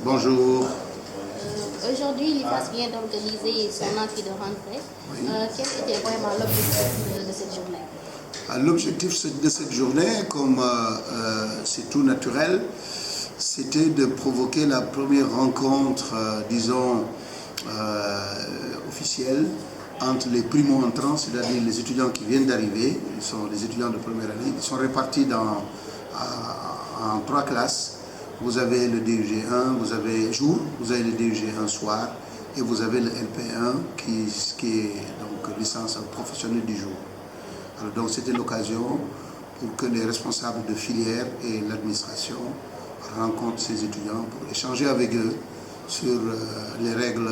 Bonjour. Aujourd'hui, l'IFAS vient d'organiser son entrée de rentrée. Oui. Quel était vraiment l'objectif de cette journée? L'objectif de cette journée, comme c'est tout naturel, c'était de provoquer la première rencontre, officielle entre les primo-entrants, c'est-à-dire les étudiants qui viennent d'arriver. Ils sont les étudiants de première année. Ils sont répartis en 3 classes. Vous avez le DUG 1, vous avez jour, vous avez le DUG 1 soir, et vous avez le LP1 qui est donc licence professionnelle du jour. Alors, donc c'était l'occasion pour que les responsables de filière et l'administration rencontrent ces étudiants pour échanger avec eux sur les règles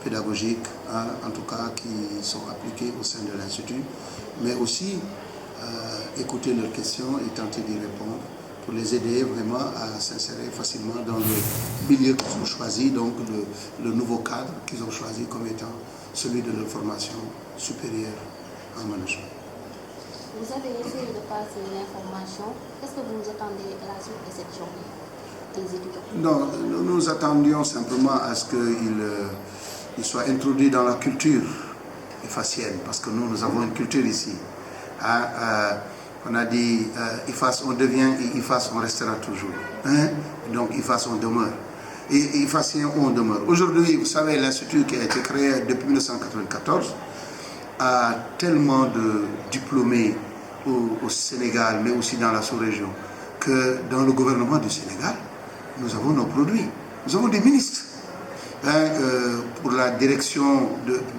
pédagogiques, en tout cas qui sont appliquées au sein de l'Institut, mais aussi écouter leurs questions et tenter d'y répondre pour les aider vraiment à s'insérer facilement dans le milieu qu'ils ont choisi, donc le nouveau cadre qu'ils ont choisi comme étant celui de leur formation supérieure en management. Vous avez essayé de passer l'information. Qu'est-ce que vous attendez à la suite de cette journée des étudiants? Non, nous attendions simplement à ce qu'il soit introduit dans la culture ifacienne, parce que nous avons une culture ici. On a dit IFAS on devient et IFAS on restera toujours. Donc IFAS on demeure. Et IFASien on demeure. Aujourd'hui, vous savez, l'Institut qui a été créé depuis 1994 a tellement de diplômés au Sénégal, mais aussi dans la sous-région, que dans le gouvernement du Sénégal, nous avons nos produits. Nous avons des ministres. Pour la direction,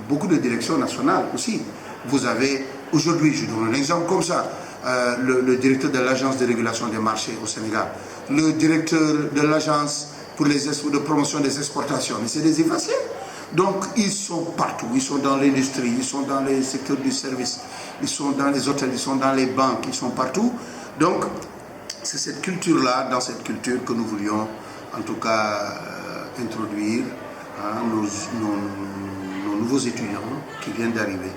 beaucoup de directions nationales aussi. Vous avez, aujourd'hui, je donne un exemple comme ça, le directeur de l'Agence de régulation des marchés au Sénégal, le directeur de l'Agence pour de promotion des exportations, mais c'est des IFASiens. Donc ils sont partout, ils sont dans l'industrie, ils sont dans les secteurs du service, ils sont dans les hôtels, ils sont dans les banques, ils sont partout. Donc c'est cette culture-là, dans cette culture que nous voulions en tout cas introduire nos nouveaux étudiants qui viennent d'arriver.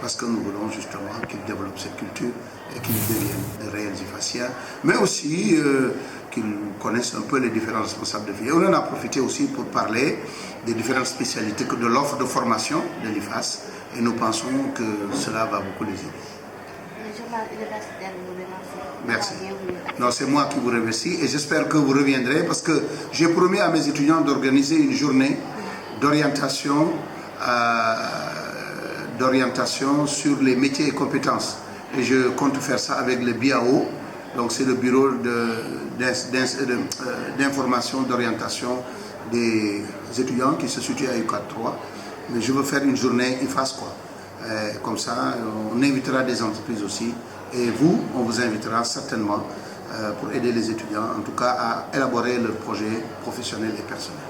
Parce que nous voulons justement qu'ils développent cette culture et qu'ils deviennent de réels IFASiens, mais aussi qu'ils connaissent un peu les différents responsables de filière. On en a profité aussi pour parler des différentes spécialités de l'offre de formation de l'IFAS, et nous pensons que cela va beaucoup les aider. Le journal universitaire vous remercie. Merci. Non, c'est moi qui vous remercie et j'espère que vous reviendrez parce que j'ai promis à mes étudiants d'organiser une journée d'orientation sur les métiers et compétences. Et je compte faire ça avec le BIAO, donc c'est le bureau d'information, d'orientation des étudiants qui se situe à UCAD 3. Mais je veux faire une journée IFAS quoi. Comme ça, on invitera des entreprises aussi. Et vous, on vous invitera certainement pour aider les étudiants, en tout cas à élaborer leurs projets professionnels et personnels.